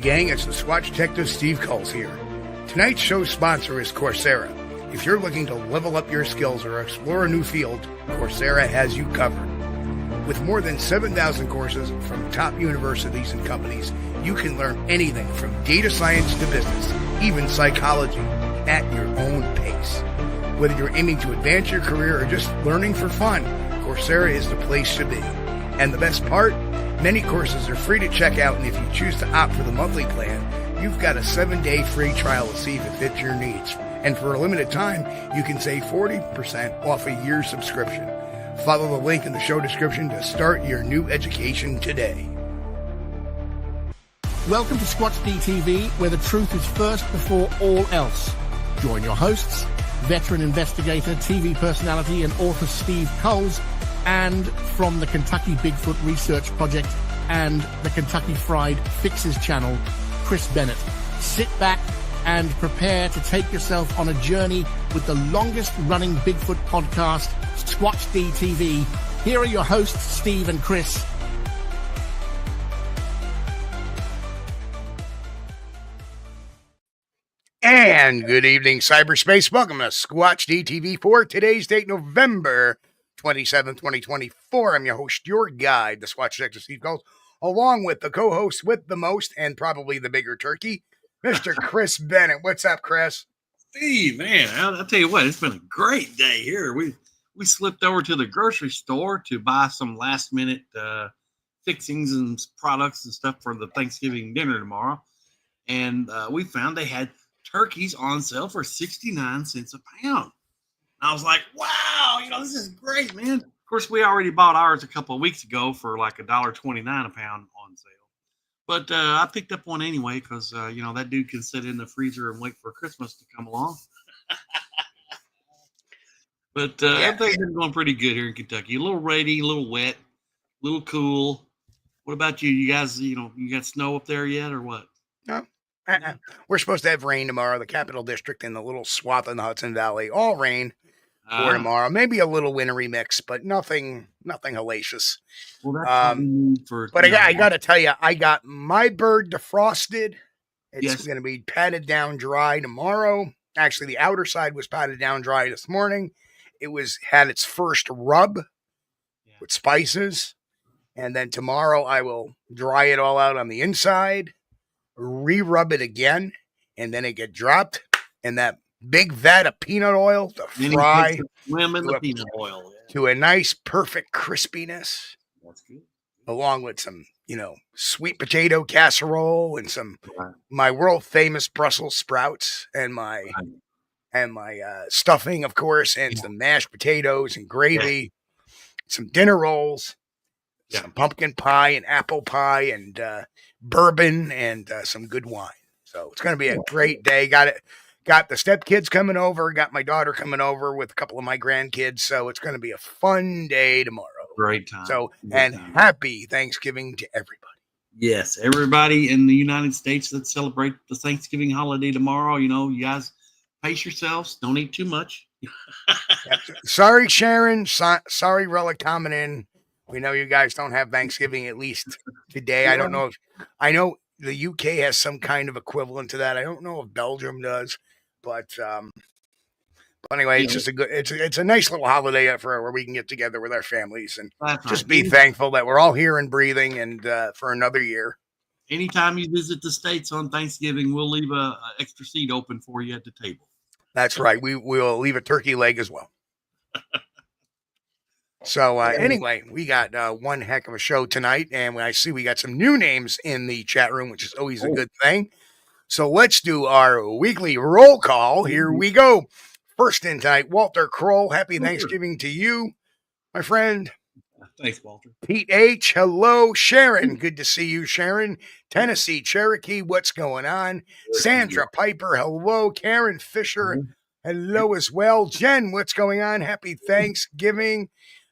Gang, it's the Squatch Detective Steve Kulls here. Tonight's show sponsor is Coursera. If you're looking to level up your skills or explore a new field, Coursera has you covered. With more than 7,000 courses from top universities and companies, you can learn anything from data science to business, even psychology, at your own pace. Whether you're aiming to advance your career or just learning for fun, Coursera is the place to be. And the best part? Many courses are free to check out, and if you choose to opt for the monthly plan, you've got a 7-day free trial to see if it fits your needs. And for a limited time, you can save 40% off a year's subscription. Follow the link in the show description to start your new education today. Welcome to Squatch-D where the truth is first before all else. Join your hosts, veteran investigator, TV personality, and author Steve Kulls, and from the Kentucky Bigfoot Research Project and the Kentucky Fried Fixes channel, Chris Bennett. Sit back and prepare to take yourself on a journey with the longest running Bigfoot podcast, Squatch-D. Here are your hosts, Steve and Chris. And good evening, cyberspace. Welcome to Squatch-D for today's date, November 27th, 2024. I'm your host, your guide, the Squatch Detective Steve Kulls, along with the co-host with the most and probably the bigger turkey, Mr. Chris Bennett. What's up, Chris? Steve, man, I'll tell you what, it's been a great day here. We slipped over to the grocery store to buy some last-minute fixings and products and stuff for the Thanksgiving dinner tomorrow, and we found they had turkeys on sale for 69 cents a pound. I was like, wow, this is great, man. Of course, we already bought ours a couple of weeks ago for like $1.29 a pound on sale. But I picked up one anyway because, that dude can sit in the freezer and wait for Christmas to come along. But everything's been going pretty good here in Kentucky. A little rainy, a little wet, a little cool. What about you? You guys, you got snow up there yet or what? No. We're supposed to have rain tomorrow. The Capital District and the little swath in the Hudson Valley, all rain for tomorrow. Maybe a little wintry mix, but nothing hellacious. Well, that's but I got to tell you, I got my bird defrosted. It's going to be patted down dry tomorrow. Actually, the outer side was patted down dry this morning. It had its first rub with spices, and then tomorrow I will dry it all out on the inside, re-rub it again, and then it get dropped in that big vat of peanut oil to fry to a nice, perfect crispiness. That's good. Along with some, sweet potato casserole and some my world famous Brussels sprouts and my stuffing, of course, and some mashed potatoes and gravy, some dinner rolls, some pumpkin pie and apple pie and bourbon and some good wine. So it's going to be a great day. Got the stepkids coming over, got my daughter coming over with a couple of my grandkids. So it's going to be a fun day tomorrow. Great time. So, happy Thanksgiving to everybody. Yes, everybody in the United States that celebrate the Thanksgiving holiday tomorrow, you guys pace yourselves. Don't eat too much. Sorry, Sharon. Sorry, Relic coming in. We know you guys don't have Thanksgiving, at least today. I don't know I know the UK has some kind of equivalent to that. I don't know if Belgium does, but anyway, it's just it's a nice little holiday where we can get together with our families and just be thankful that we're all here and breathing and for another year. Anytime you visit the States on Thanksgiving, we'll leave a extra seat open for you at the table. That's right. We'll leave a turkey leg as well. So anyway, we got one heck of a show tonight, and I see we got some new names in the chat room, which is always a good thing. So let's do our weekly roll call. Here we go. First in tonight, Walter Kroll. Happy Thanksgiving to you, my friend. Thanks, Walter. Pete H. Hello, Sharon. Good to see you, Sharon. Tennessee Cherokee. What's going on? Sandra Piper. Hello. Karen Fisher. Hello as well. Jen. What's going on? Happy Thanksgiving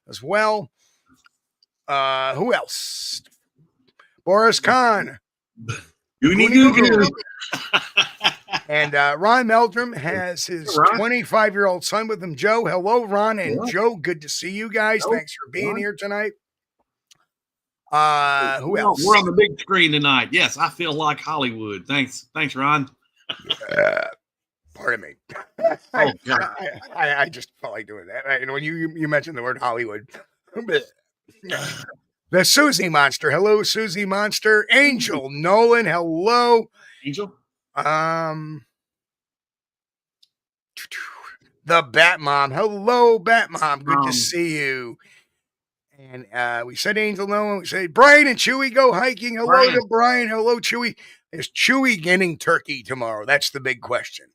as well. Who else? Boris Khan. And Ron Meldrum has his 25-year-old son with him, Joe. Hello, Ron and Joe. Good to see you guys. Thanks for being here tonight. Who else? We're on the big screen tonight. Yes, I feel like Hollywood. Thanks, Ron. Pardon me. Oh, God. I just felt like doing that. And when you mentioned the word Hollywood, the Susie Monster. Hello, Susie Monster. Angel Nolan. Hello, Angel. The Bat Mom. Hello, Bat Mom. Good to see you. And we said Angel Nolan. We said Brian and Chewy go hiking. Hello to Brian. Hello, Chewy. Is Chewy getting turkey tomorrow? That's the big question.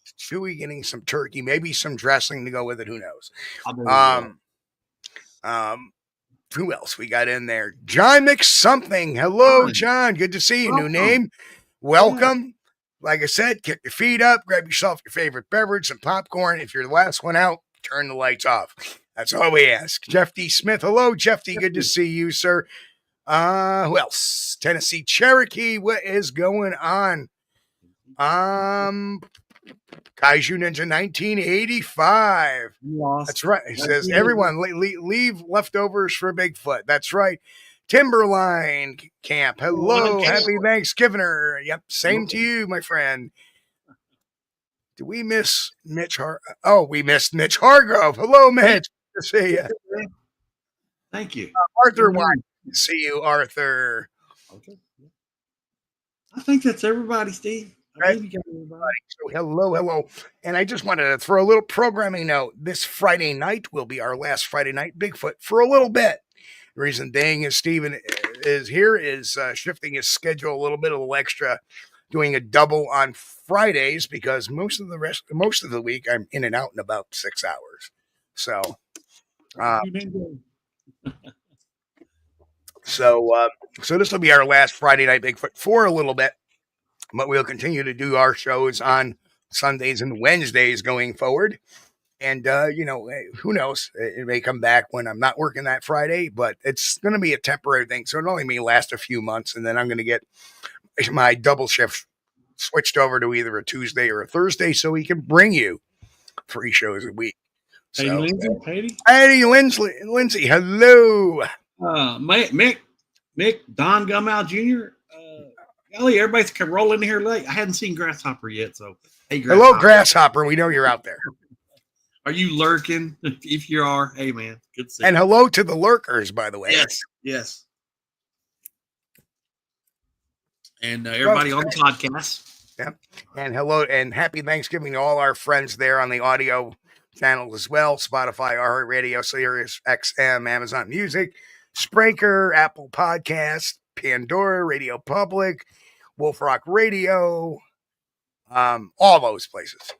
Is Chewy getting some turkey? Maybe some dressing to go with it. Who knows? Who else we got in there? John McSomething. Hello, John. Good to see you. New name. Welcome. Like I said, kick your feet up, grab yourself your favorite beverage, some popcorn. If you're the last one out, turn the lights off. That's all we ask. Jeff D. Smith. Hello, Jeff D. Good to see you, sir. Who else? Tennessee Cherokee. What is going on? Kaiju Ninja 1985. That's right. He says, everyone leave leftovers for Bigfoot. That's right. Timberline Camp. Hello. Happy Thanksgiving. Yep. Same to you, my friend. Did we miss Mitch we missed Mitch Hargrove. Hello, Mitch. Good to see you. Thank you. Arthur White. Good to see you, Arthur. Okay. I think that's everybody, Steve. Right. So hello. And I just wanted to throw a little programming note. This Friday night will be our last Friday night Bigfoot for a little bit. The reason being is Steven is here, is shifting his schedule a little bit, a little extra, doing a double on Fridays because most of the week I'm in and out in about 6 hours. So, so this will be our last Friday night Bigfoot for a little bit, but we'll continue to do our shows on Sundays and Wednesdays going forward. And, who knows? It may come back when I'm not working that Friday, but it's going to be a temporary thing. So it only may last a few months. And then I'm going to get my double shift switched over to either a Tuesday or a Thursday so we can bring you 3 shows a week. Hey, Lindsay. Hello. Mick, Don Gumow Jr. Golly, everybody's rolling in here late. I hadn't seen Grasshopper yet. So, hey, Grasshopper. Hello, Grasshopper. We know you're out there. Are you lurking? If you are, hey, man, good to see you. And hello to the lurkers, by the way. Yes. And everybody on the podcast. Yeah. And hello and happy Thanksgiving to all our friends there on the audio channel as well. Spotify, iHeartRadio, Sirius XM, Amazon Music, Spreaker, Apple Podcasts, Pandora, Radio Public, Wolf Rock Radio, all those places.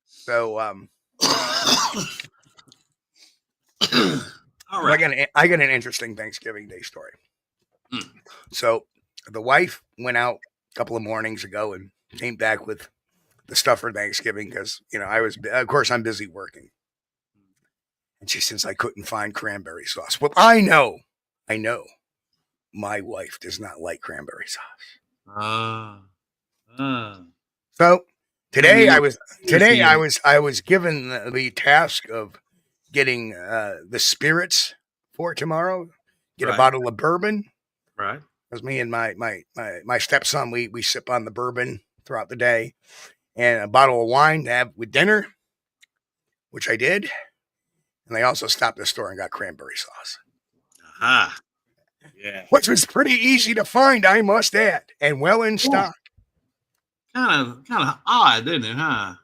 So, all right. I got an interesting Thanksgiving Day story. So the wife went out a couple of mornings ago and came back with the stuff for Thanksgiving because, I'm busy working. And she says I couldn't find cranberry sauce. Well, I know my wife does not like cranberry sauce. So today I was given the task of getting the spirits for tomorrow. Get a bottle of bourbon. Right. Because me and my stepson, we sip on the bourbon throughout the day, and a bottle of wine to have with dinner, which I did. And I also stopped at the store and got cranberry sauce. Aha. Yeah. Which was pretty easy to find, I must add, and well in stock. Kind of odd, isn't it, huh?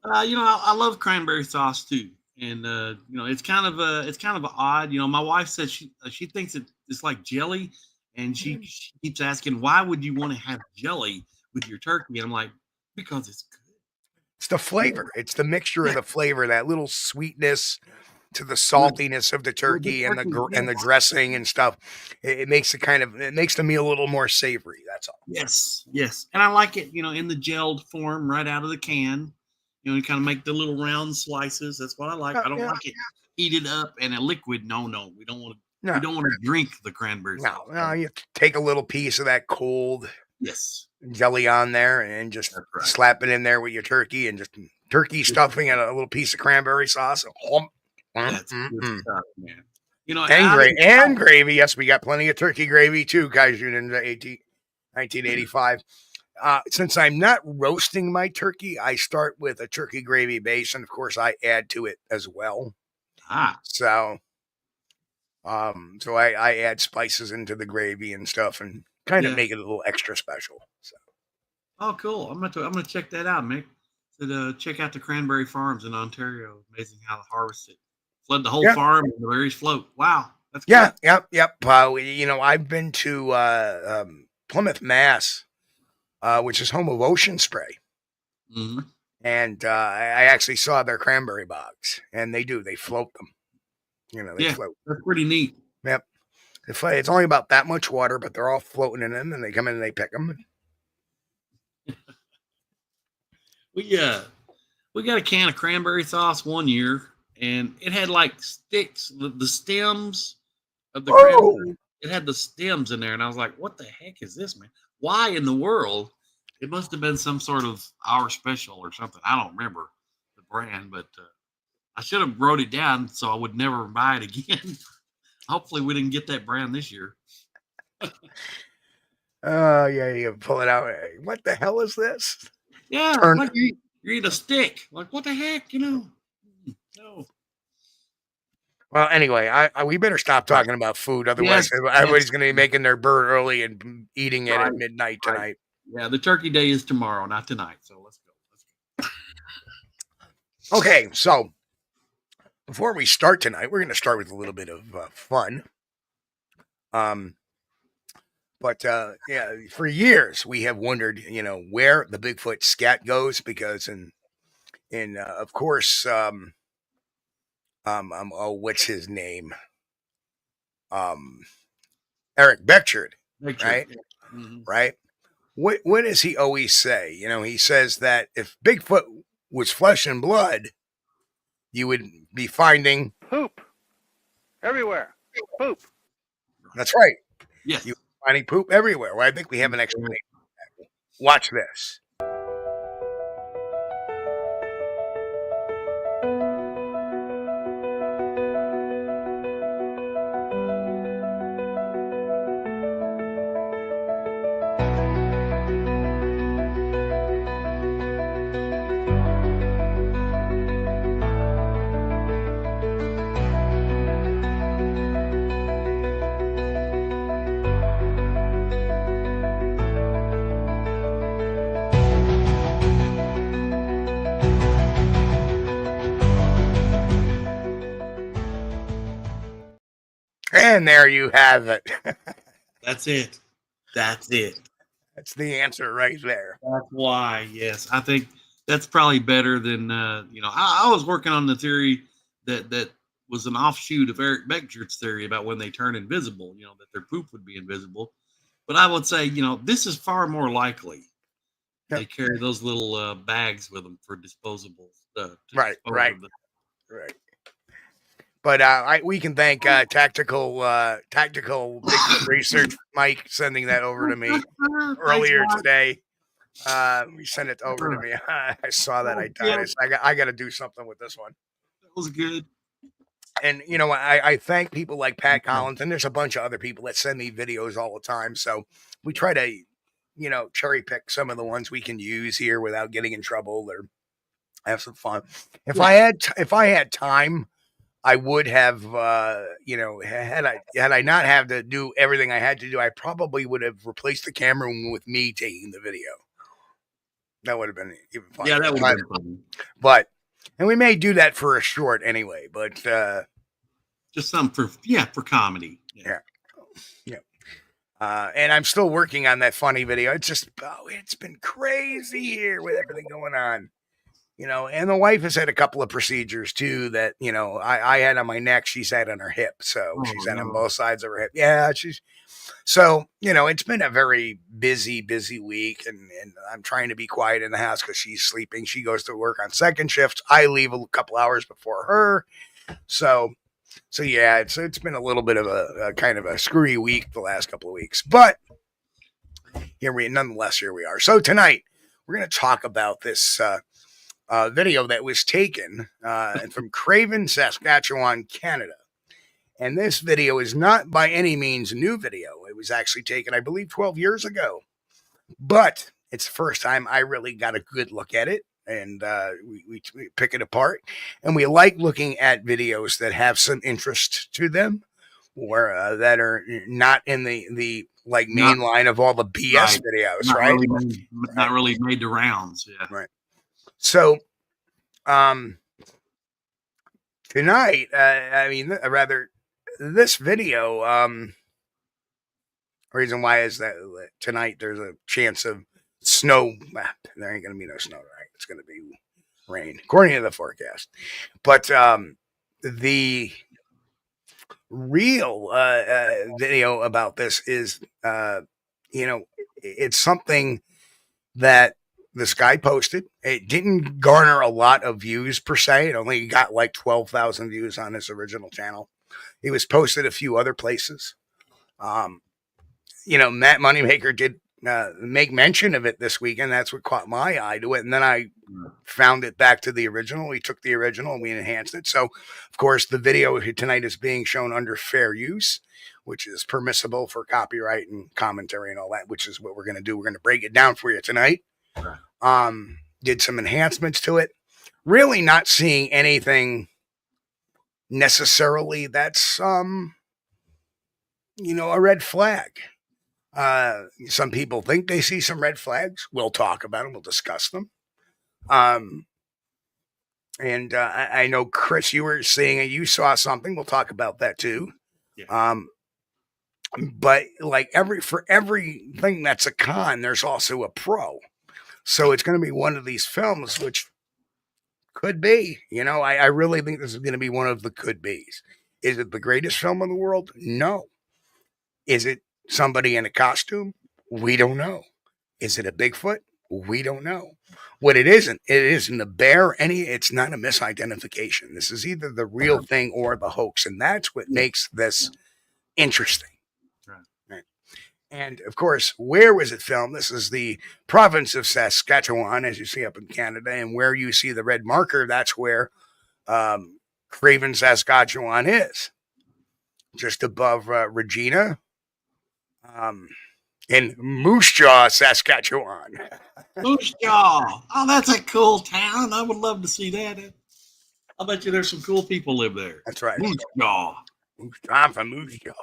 I love cranberry sauce too, and it's kind of odd. My wife says she thinks it's like jelly, and she keeps asking, why would you want to have jelly with your turkey? And I'm like, because it's good. It's the flavor. It's the mixture of the flavor, that little sweetness to the saltiness of the turkey and the dressing and stuff. It makes the meal a little more savory. That's all. Yes. And I like it, in the gelled form right out of the can. You kind of make the little round slices. That's what I like. I don't like it heated up and a liquid. No, we don't want to. No. We don't want to drink the cranberry sauce. No, you take a little piece of that cold jelly on there and just slap it in there with your turkey and just turkey stuffing and a little piece of cranberry sauce. That's good stuff, man. And gravy. Yes, we got plenty of turkey gravy too, Kaiju Ninja 1985. Since I'm not roasting my turkey, I start with a turkey gravy base, and of course I add to it as well. So I add spices into the gravy and stuff, and kind of make it a little extra special. So. Oh, cool! I'm gonna check that out, Mick. To check out the Cranberry farms in Ontario. Amazing how they harvest it. Flood the whole farm and the berries float. Wow, that's good. Yep. I've been to Plymouth, Mass, which is home of Ocean Spray. Mm-hmm. And I actually saw their cranberry bogs, and they float them. They float. That's pretty neat. Yep. It's only about that much water, but they're all floating in them, and they come in and they pick them. We got a can of cranberry sauce one year, and it had like sticks, the stems of the cranberry. It had the stems in there, and I was like, "What the heck is this, man? Why in the world?" It must have been some sort of our special or something. I don't remember the brand, but I should have wrote it down so I would never buy it again. Hopefully, we didn't get that brand this year. You pull it out. What the hell is this? Yeah, like you eat a stick. Like, what the heck, No. Well, anyway, we better stop talking about food. Otherwise, everybody's going to be making their bird early and eating it at midnight tonight. Yeah, the turkey day is tomorrow, not tonight. So let's go. Okay, so before we start tonight, we're going to start with a little bit of fun. But for years we have wondered, where the Bigfoot scat goes, because of course, what's his name? Eric Beckchard, right? Yeah. Mm-hmm. Right. What does he always say? He says that if Bigfoot was flesh and blood, you would be finding poop everywhere. Poop. That's right. Yes. You're finding poop everywhere. Well, I think we have an explanation. Watch this. And there you have it. That's it. That's it. That's the answer right there. That's why, yes. I think that's probably better than, I was working on the theory that was an offshoot of Eric Beckchard's theory about when they turn invisible, that their poop would be invisible. But I would say, this is far more likely. Yep. They carry those little bags with them for disposable stuff. Right. But we can thank tactical research Mike sending that over to me earlier today. He sent it over to me. I saw that. I died. I got to do something with this one. That was good. And I thank people like Pat Collins, and there's a bunch of other people that send me videos all the time. So we try to cherry pick some of the ones we can use here without getting in trouble or have some fun. If I had time, I would have, had I not have to do everything I had to do, I probably would have replaced the camera with me taking the video. That would have been even fun. Yeah, that would have been fun. But, and we may do that for a short anyway, but. Just some for comedy. Yeah. And I'm still working on that funny video. It's been crazy here with everything going on. And the wife has had a couple of procedures too that, I had on my neck, she's had on her hip. So she's had on both sides of her hip. Yeah. It's been a very busy week, and I'm trying to be quiet in the house because she's sleeping. She goes to work on second shifts. I leave a couple hours before her. So yeah, it's been a little bit of a kind of a screwy week the last couple of weeks, but nonetheless, here we are. So tonight we're going to talk about this, video that was taken from Craven, Saskatchewan, Canada. And this video is not by any means a new video. It was actually taken, I believe, 12 years ago. But it's the first time I really got a good look at it. And we pick it apart. And we like looking at videos that have some interest to them, or that are not in the like main line of all the BS videos, right? Not really made the rounds. Yeah. Right. So, tonight, I mean, rather, this video, reason why is that tonight there's a chance of snow. There ain't going to be no snow, right? It's going to be rain, according to the forecast. But the real video about this is, it's something that this guy posted. It didn't garner a lot of views per se. It only got like 12,000 views on his original channel. He was posted a few other places. Matt Moneymaker did make mention of it this weekend. That's what caught my eye to it. And then I found it back to the original. We took the original and we enhanced it. So, of course, the video tonight is being shown under fair use, which is permissible for copyright and commentary and all that, which is what we're going to do. We're going to break it down for you tonight. Did some enhancements to it. Really not seeing anything necessarily that's, a red flag. Some people think they see some red flags. We'll talk about them. We'll discuss them. And I know, Chris, you were seeing it. You saw something. We'll talk about that too. Yeah. But like for everything that's a con, there's also a pro. So it's going to be one of these films, which could be, I really think this is going to be one of the could be's. Is it the greatest film in the world? No. Is it somebody in a costume? We don't know. Is it a Bigfoot? We don't know. What it isn't a bear. It's not a misidentification. This is either the real thing or the hoax. And that's what makes this interesting. Right. And of course, where was it filmed? This is the province of Saskatchewan, as you see up in Canada. And where you see the red marker, that's where Craven, Saskatchewan is. Just above Regina. In Moose Jaw, Saskatchewan. Moose Jaw. Oh, that's a cool town. I would love to see that. I bet you there's some cool people live there. That's right. Moose Jaw. I'm from Moose Jaw.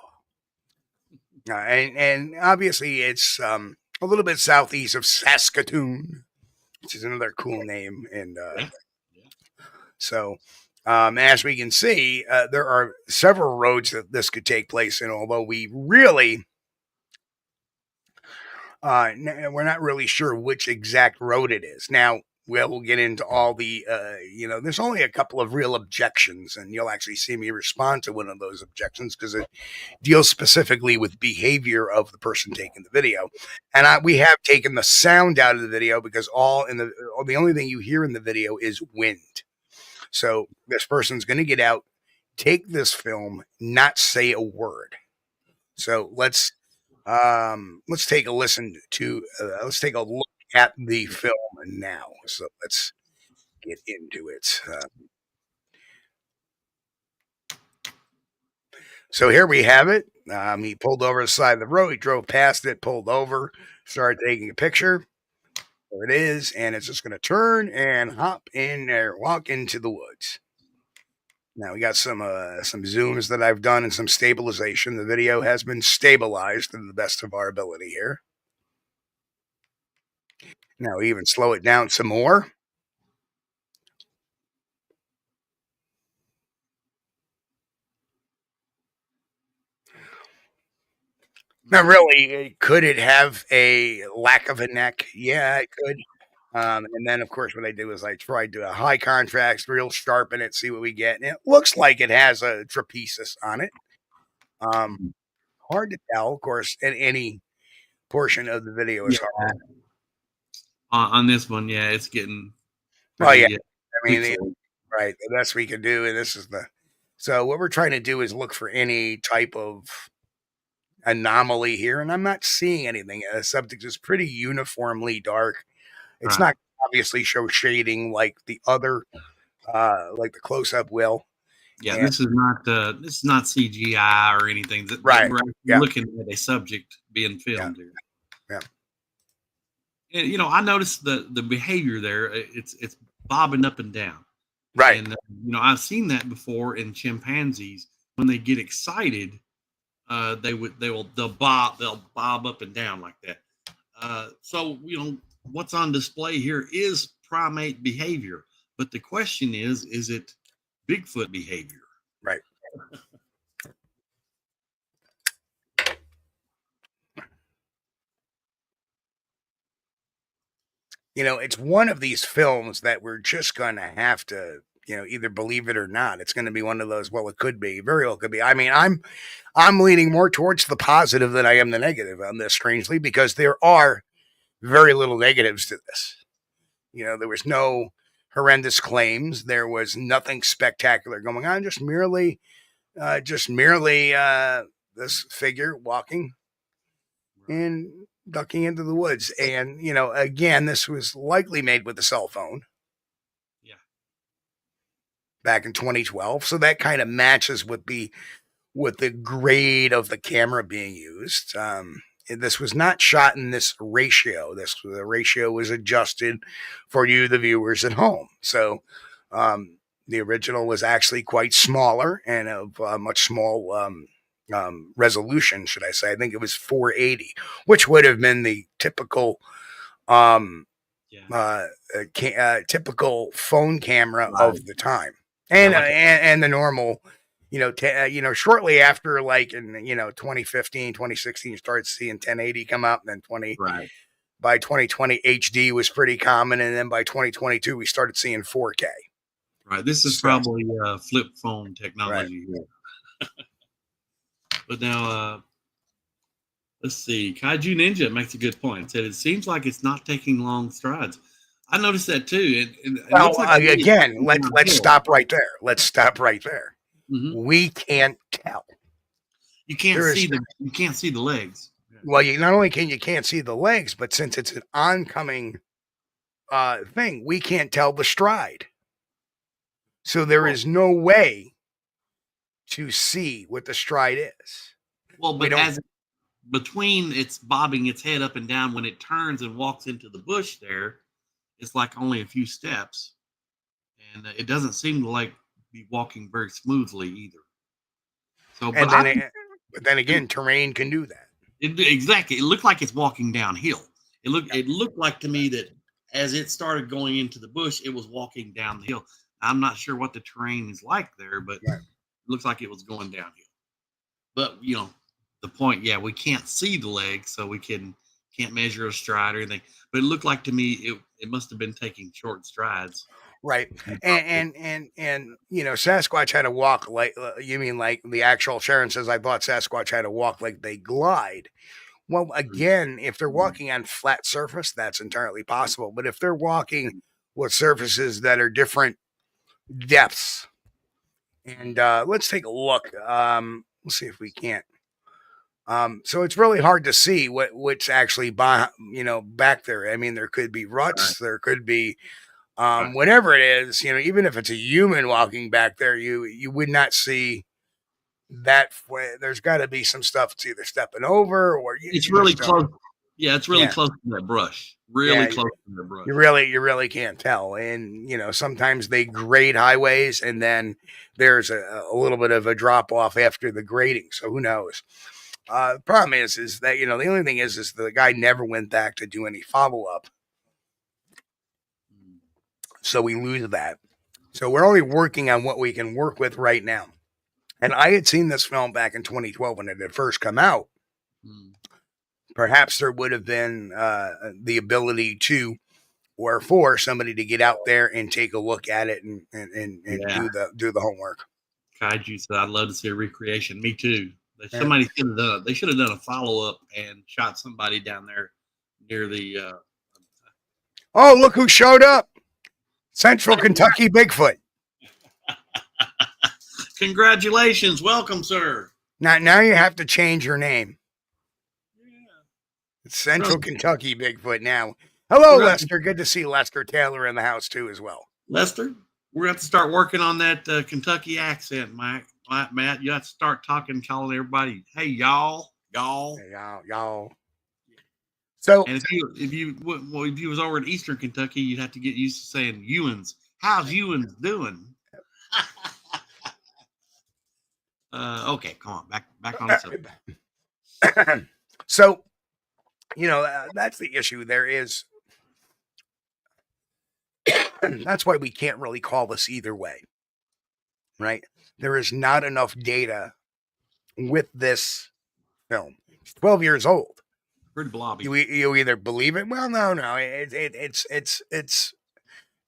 And obviously it's a little bit southeast of Saskatoon, which is another cool name. And so as we can see, there are several roads that this could take place in, although we really... we're not really sure which exact road it is. Now, we'll get into all the, there's only a couple of real objections, and you'll actually see me respond to one of those objections because it deals specifically with behavior of the person taking the video. And we have taken the sound out of the video because the only thing you hear in the video is wind. So this person's going to get out, take this film, not say a word. So let's take a listen to, let's take a look at the film now. So let's get into it. So here we have it. He pulled over the side of the road. He drove past it, pulled over, started taking a picture. There it is. And it's just going to turn and hop in there, walk into the woods. Now we got some zooms that I've done and some stabilization. The video has been stabilized to the best of our ability here. Now even slow it down some more. Now really, could it have a lack of a neck? Yeah, it could. And then, of course, what I did was I tried to high contrast, real sharpen it, see what we get. And it looks like it has a trapezius on it. Hard to tell, of course, in any portion of the video is hard. On this one, yeah, it's getting. Oh, yeah. I mean, right. The best we can do. And this is so what we're trying to do is look for any type of anomaly here. And I'm not seeing anything. The subject is pretty uniformly dark. It's not obviously show shading like the other, like the close-up will. Yeah, And- this is not CGI or anything. Right. We're actually Yeah. looking at a subject being filmed here. Yeah. And I noticed the behavior there. It's bobbing up and down. Right. And I've seen that before in chimpanzees when they get excited. They'll bob up and down like that. So what's on display here is primate behavior, but the question is it Bigfoot behavior? Right. It's one of these films that we're just going to have to, either believe it or not. It's going to be one of those, well, it could be, very well could be. I mean, I'm leaning more towards the positive than I am the negative on this, strangely, because there are very little negatives to this. There was no horrendous claims. There was nothing spectacular going on, just merely this figure walking and ducking into the woods. And, again, this was likely made with a cell phone. Yeah. Back in 2012. So that kind of matches with the grade of the camera being used. This was not shot in this ratio. The ratio was adjusted for you, the viewers at home. So, the original was actually quite smaller and of much small resolution, should I say. I think it was 480, which would have been the typical typical phone camera of the time. And and the normal, shortly after, like in 2015, 2016, you started seeing 1080 come up, and then by 2020 HD was pretty common, and then by 2022 we started seeing 4K. Right. This is probably flip phone technology. Right. But now, let's see. Kaiju Ninja makes a good point. Said it seems like it's not taking long strides. I noticed that too. Well, again, let's stop right there. Let's stop right there. Mm-hmm. We can't tell. You can't see the legs. Well, not only can't see the legs, but since it's an oncoming thing, we can't tell the stride. So there is no way to see what the stride is. Well, but between it's bobbing its head up and down, when it turns and walks into the bush there, it's like only a few steps, and it doesn't seem to like be walking very smoothly either. So, but then again, terrain can do that. Exactly. It looked like it's walking downhill. It looked like to me that as it started going into the bush, it was walking down the hill. I'm not sure what the terrain is like there, but it looks like it was going downhill. But the point, we can't see the legs, so we can't measure a stride or anything. But it looked like to me it must have been taking short strides. Right. And Sasquatch had to walk like, you mean like the actual Sharon says, I thought Sasquatch had to walk like they glide. Well, again, if they're walking on flat surface, that's entirely possible. But if they're walking with surfaces that are different depths, and let's take a look. Let's see if we can't. So it's really hard to see what's actually back there. I mean, there could be ruts, there could be whatever it is, even if it's a human walking back there, you would not see that. There's got to be some stuff it's either stepping over or it's really close. Yeah, it's really close to that brush. Really close to the brush. You really can't tell. And sometimes they grade highways, and then there's a little bit of a drop off after the grading. So who knows? The problem is that the only thing is the guy never went back to do any follow up. So we lose that. So we're only working on what we can work with right now. And I had seen this film back in 2012 when it had first come out. Perhaps there would have been the ability to, or for somebody to get out there and take a look at it and do the homework. Kaiju said, I'd love to see a recreation. Me too. Somebody should have done it. They should have done a follow up and shot somebody down there near the. Oh, look who showed up! Central Kentucky Bigfoot. Congratulations. Welcome, sir. Now you have to change your name. It's Central Kentucky Bigfoot now. Hello, Lester. Good to see Lester Taylor in the house, too, as well. Lester? We're going to have to start working on that Kentucky accent, Matt. You have to start calling everybody, hey, y'all. Hey, y'all. So, and if you was over in Eastern Kentucky, you'd have to get used to saying Ewans. How's Ewans doing? Okay, come on, back on the subject. So, that's the issue. There is. That's why we can't really call this either way, right? There is not enough data with this film. It's 12 years old. Pretty blobby. You either believe it. Well, no. It's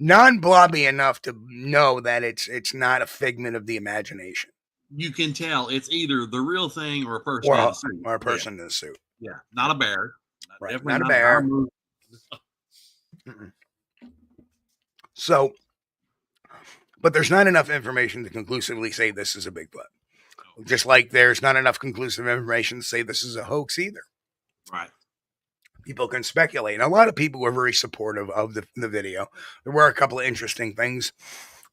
non-blobby enough to know that it's not a figment of the imagination. You can tell it's either the real thing or a person or in a suit. Or a person in a suit. Yeah, not a bear. Right, not a bear. So, but there's not enough information to conclusively say this is a Bigfoot. Just like there's not enough conclusive information to say this is a hoax either. Right. People can speculate. And a lot of people were very supportive of the video. There were a couple of interesting things.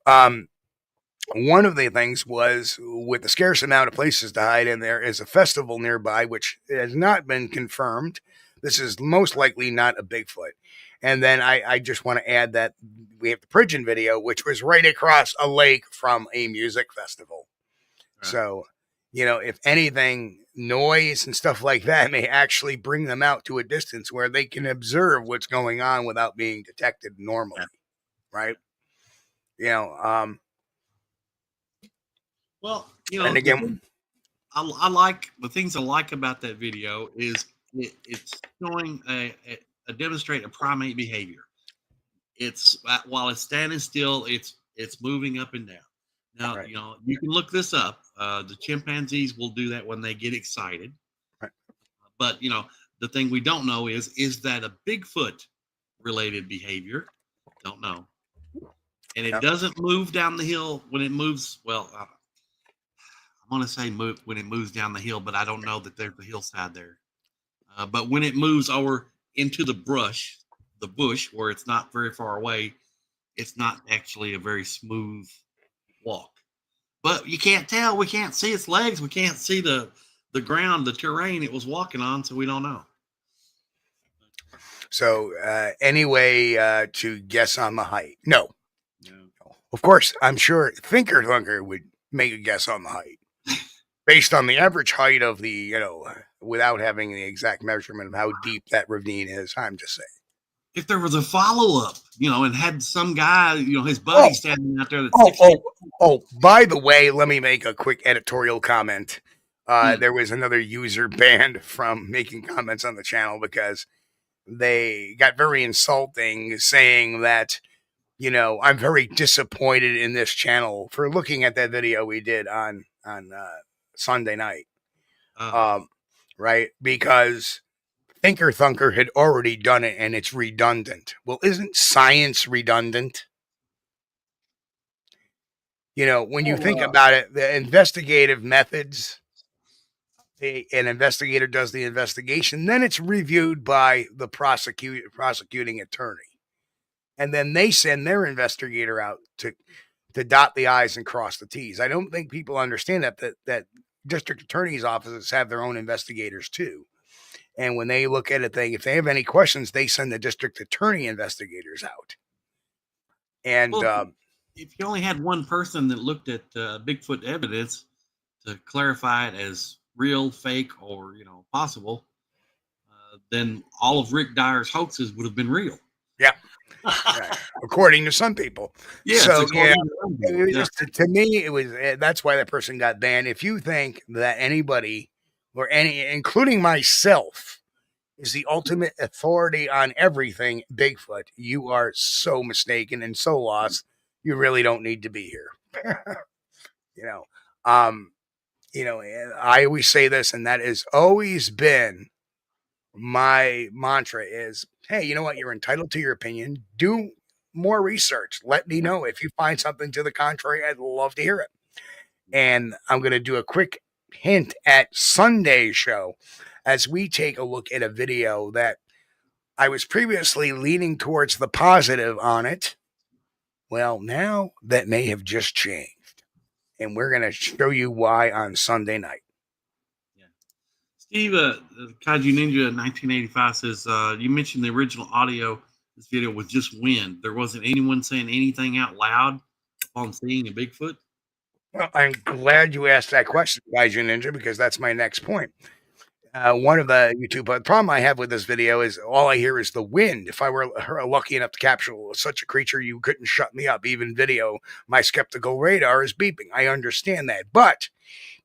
One of the things was, with the scarce amount of places to hide in, there is a festival nearby, which has not been confirmed. This is most likely not a Bigfoot. And then I just want to add that we have the Pridgeon video, which was right across a lake from a music festival. Right. So, if anything, noise and stuff like that may actually bring them out to a distance where they can observe what's going on without being detected normally. Right? Well, and again, I like the things I like about that video is it's showing a demonstrate a primate behavior. It's while it's standing still, it's moving up and down. Now, right. You can look this up. The chimpanzees will do that when they get excited. Right. But the thing we don't know is that a Bigfoot related behavior? Don't know. And it doesn't move down the hill when it moves. Well, I want to say move when it moves down the hill, but I don't know that there's a hillside there. But when it moves over into the bush where it's not very far away, it's not actually a very smooth walk. But you can't tell. We can't see its legs. We can't see the ground, the terrain it was walking on, so we don't know. So anyway, to guess on the height? No. Of course, I'm sure Thinker Thunker would make a guess on the height. Based on the average height of the, without having the exact measurement of how deep that ravine is, I'm just saying. If there was a follow-up, and had some guy, his buddy standing out there. That's by the way, let me make a quick editorial comment. There was another user banned from making comments on the channel because they got very insulting, saying that, I'm very disappointed in this channel for looking at that video we did on Sunday night. Right? Because Thinker Thunker had already done it and it's redundant. Well, isn't science redundant? When you think about it, the investigative methods, an investigator does the investigation, then it's reviewed by the prosecuting attorney. And then they send their investigator out to dot the I's and cross the T's. I don't think people understand that district attorney's offices have their own investigators too. And when they look at a thing, if they have any questions, they send the district attorney investigators out. And if you only had one person that looked at Bigfoot evidence to clarify it as real, fake, or possible, then all of Rick Dyer's hoaxes would have been real. Yeah. Right. According to some people. Yeah. So to me, it was that's why that person got banned. If you think that anybody or including myself, is the ultimate authority on everything Bigfoot, you are so mistaken and so lost. You really don't need to be here. I always say this, and that has always been my mantra is, hey, you know what? You're entitled to your opinion. Do more research. Let me know if you find something to the contrary. I'd love to hear it. And I'm going to do a quick hint at Sunday's show as we take a look at a video that I was previously leaning towards the positive on it Well, now that may have just changed, and we're going to show you why on Sunday night. Yeah. Steve, Kaiju Ninja 1985 says, you mentioned the original audio. This video was just wind. There wasn't anyone saying anything out loud upon seeing a Bigfoot. Well, I'm glad you asked that question, Kaiju Ninja, because that's my next point. One of the the problem I have with this video is all I hear is the wind. If I were lucky enough to capture such a creature, you couldn't shut me up. Even video, my skeptical radar is beeping. I understand that. But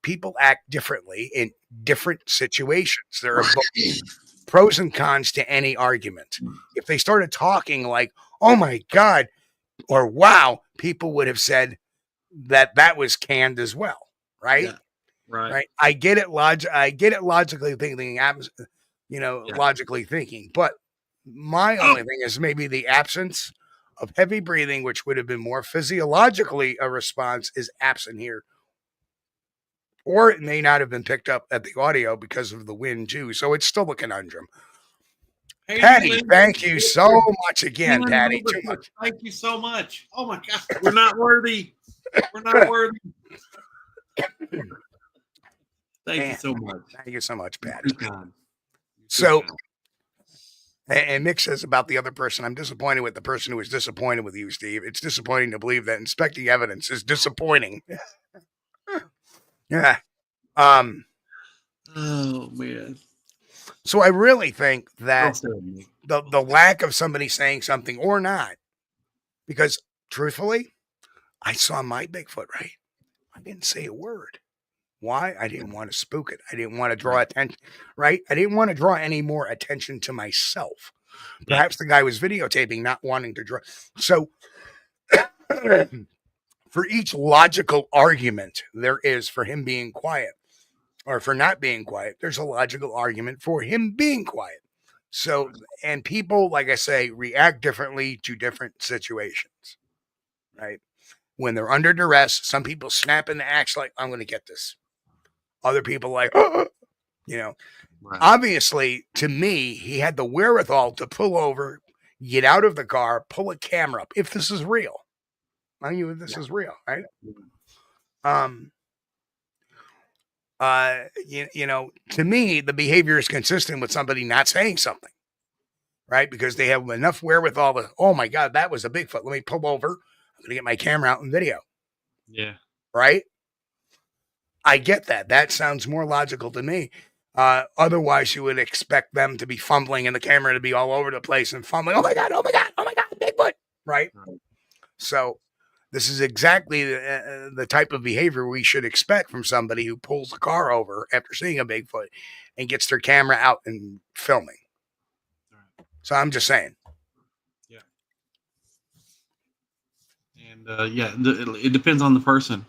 people act differently in different situations. There are pros and cons to any argument. If they started talking like, oh my God, or wow, people would have said that was canned as well, right? Yeah. Right. I get it. I get it. Logically thinking, logically thinking. But my only thing is maybe the absence of heavy breathing, which would have been more physiologically a response, is absent here, or it may not have been picked up at the audio because of the wind too. So it's still a conundrum. Hey, Patty, thank you so much again, Patty. Too much. Thank you so much. Oh my God, we're not worthy. We're not worthy. Thank you so much. Thank you so much, Patty. So, and Mick says about the other person, I'm disappointed with the person who was disappointed with you, Steve. It's disappointing to believe that inspecting evidence is disappointing. Yeah. Oh, man. So I really think that the lack of somebody saying something or not, because truthfully, I saw my Bigfoot, right? I didn't say a word. Why? I didn't want to spook it. I didn't want to draw attention, right? I didn't want to draw any more attention to myself. Perhaps the guy was videotaping, not wanting to draw. So for each logical argument there is for him being quiet or for not being quiet, there's a logical argument for him being quiet. So, and people, like I say, react differently to different situations, right? When they're under duress, some people snap into acts like, I'm going to get this. Other people like, right. Obviously, to me, he had the wherewithal to pull over, get out of the car, pull a camera up. If this is real, I knew this is real, right? To me, the behavior is consistent with somebody not saying something, right? Because they have enough wherewithal to, oh my God, that was a Bigfoot. Let me pull over. I'm going to get my camera out and video. Yeah. Right? I get that. That sounds more logical to me. Otherwise, you would expect them to be fumbling and the camera to be all over the place and fumbling. Oh my God, Bigfoot. Right? So this is exactly the type of behavior we should expect from somebody who pulls the car over after seeing a Bigfoot and gets their camera out and filming. So I'm just saying. Yeah. And it depends on the person.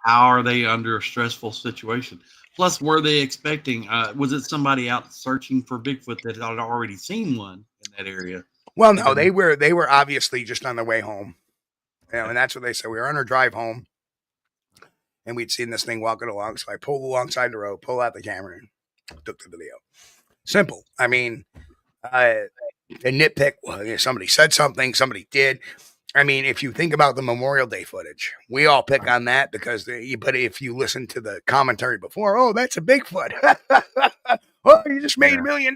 How are they under a stressful situation? Plus, were they expecting? Was it somebody out searching for Bigfoot that had already seen one in that area? Well, no, they were obviously just on their way home. And that's what they said. We were on our drive home, and we'd seen this thing walking along. So I pulled alongside the road, pulled out the camera, and took the video. Simple. I mean, a nitpick. Well, somebody said something. Somebody did. I mean, if you think about the Memorial Day footage, we all pick on that because, but if you listen to the commentary before, oh, that's a Bigfoot. Oh, you just made $1 million.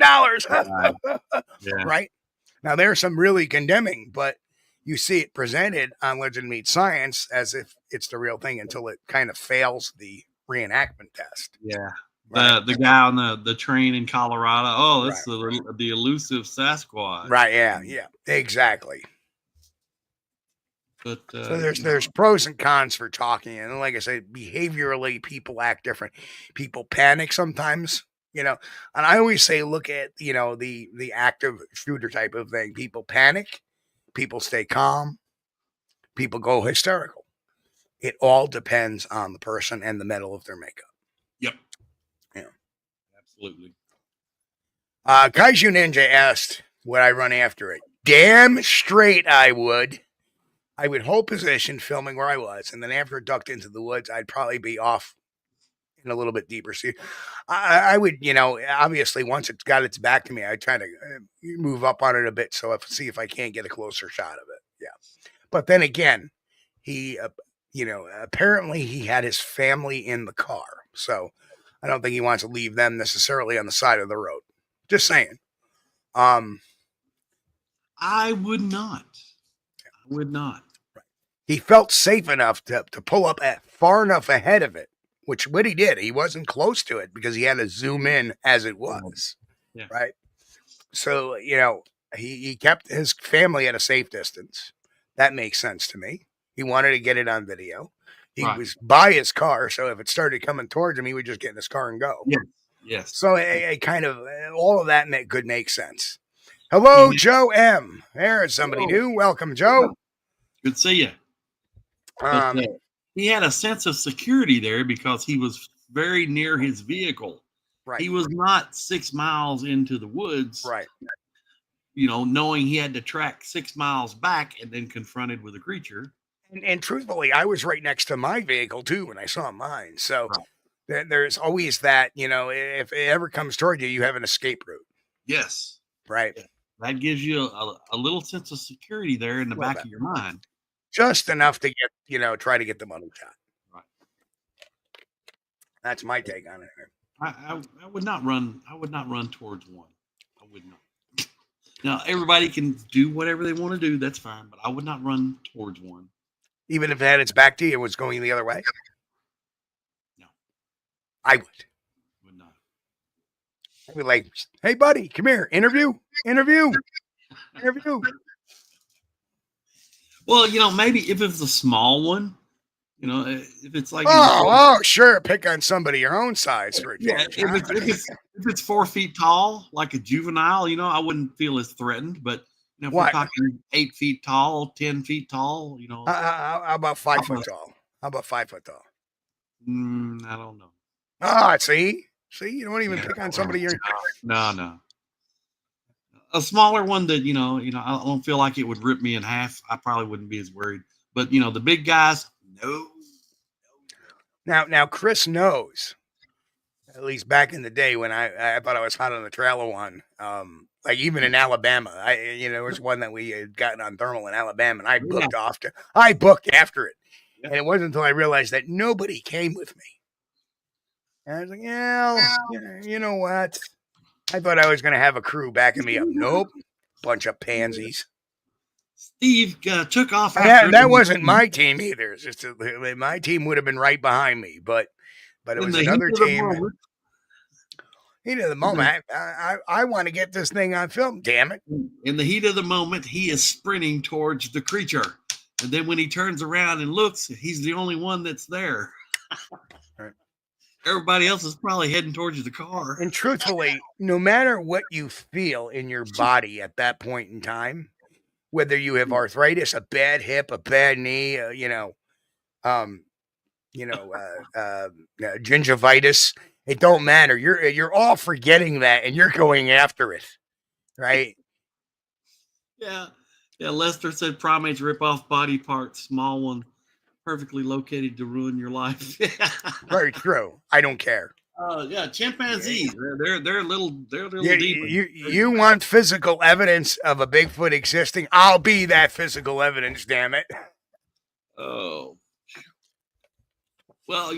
Right? Now, there's some really condemning, but you see it presented on Legend Meets Science as if it's the real thing until it kind of fails the reenactment test. Yeah. Right. The guy on the train in Colorado. Oh, that's the elusive Sasquatch. Right. Yeah. Exactly. But, so there's pros and cons for talking, and like I said, behaviorally people act different. People panic sometimes, and I always say look at the active shooter type of thing. People panic, people stay calm, people go hysterical. It all depends on the person and the metal of their makeup. Yep. Yeah. Absolutely. Kaiju Ninja asked, would I run after it? Damn straight I would. I would hold position filming where I was, and then after it ducked into the woods, I'd probably be off in a little bit deeper. See, I would, obviously once it's got its back to me, I'd try to move up on it a bit see if I can't get a closer shot of it. Yeah. But then again, he, apparently he had his family in the car. So I don't think he wants to leave them necessarily on the side of the road. Just saying. I would not. I would not. He felt safe enough to pull up far enough ahead of it, which what he did. He wasn't close to it because he had to zoom in as it was. Yeah. Right. So, he kept his family at a safe distance. That makes sense to me. He wanted to get it on video. He was by his car, so if it started coming towards him, he would just get in his car and go. Yes. So it kind of all of that could make sense. Hello, Joe M. There's somebody new. Welcome, Joe. Good to see you. He had a sense of security there because he was very near his vehicle. Right. He was not 6 miles into the woods. Right. Knowing he had to track 6 miles back and then confronted with a creature. And truthfully, I was right next to my vehicle too when I saw mine. So there's always that, if it ever comes toward you, you have an escape route. Yes. Right. Yeah. That gives you a little sense of security there in the back of your mind. Just enough to get, try to get the money shot. Right. That's my take on it. I would not run. I would not run towards one. I would not. Now, everybody can do whatever they want to do. That's fine. But I would not run towards one. Even if it had its back to you and was going the other way? No. I would. Would not. I'd be like, hey, buddy, come here. Interview. Well, maybe if it's a small one, if it's like sure, pick on somebody your own size for a change. If it's 4 feet tall, like a juvenile, I wouldn't feel as threatened. But if we're talking 8 feet tall, 10 feet tall, how about 5 foot tall? How about 5 foot tall? I don't know. See, you don't even pick on somebody you're. No. A smaller one that I don't feel like it would rip me in half. I probably wouldn't be as worried. But the big guys, no. Now Chris knows. At least back in the day when I thought I was hot on the trailer one. Like even in Alabama, there was one that we had gotten on thermal in Alabama, and I booked after it, and it wasn't until I realized that nobody came with me. And I was like, you know what? I thought I was going to have a crew backing me up. Nope. Bunch of pansies. Steve took off. That wasn't my team either. It's just my team would have been right behind me, but it was another team. Heat of the moment. I want to get this thing on film. Damn it! In the heat of the moment, he is sprinting towards the creature, and then when he turns around and looks, he's the only one that's there. Right. Everybody else is probably heading towards the car. And truthfully, no matter what you feel in your body at that point in time, whether you have arthritis, a bad hip, a bad knee, gingivitis, it don't matter. You're all forgetting that, and you're going after it, right? Yeah. Lester said primates rip off body parts, small one, perfectly located to ruin your life. Very true. I don't care. Chimpanzees. They're a little deeper. You want physical evidence of a Bigfoot existing? I'll be that physical evidence, damn it. Oh. Well,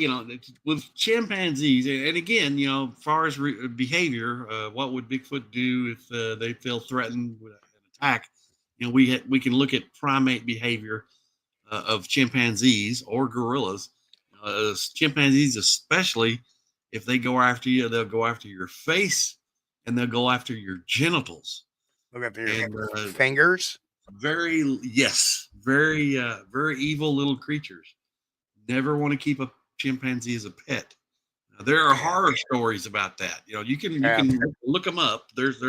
with chimpanzees, and again, as far as behavior, what would Bigfoot do if they feel threatened with an attack? We can look at primate behavior of chimpanzees or gorillas. Chimpanzees, especially, if they go after you, they'll go after your face and they'll go after your genitals. Look after your fingers. Very evil little creatures. Never want to keep a chimpanzee as a pet. Now, there are horror stories about that. You can look them up. There's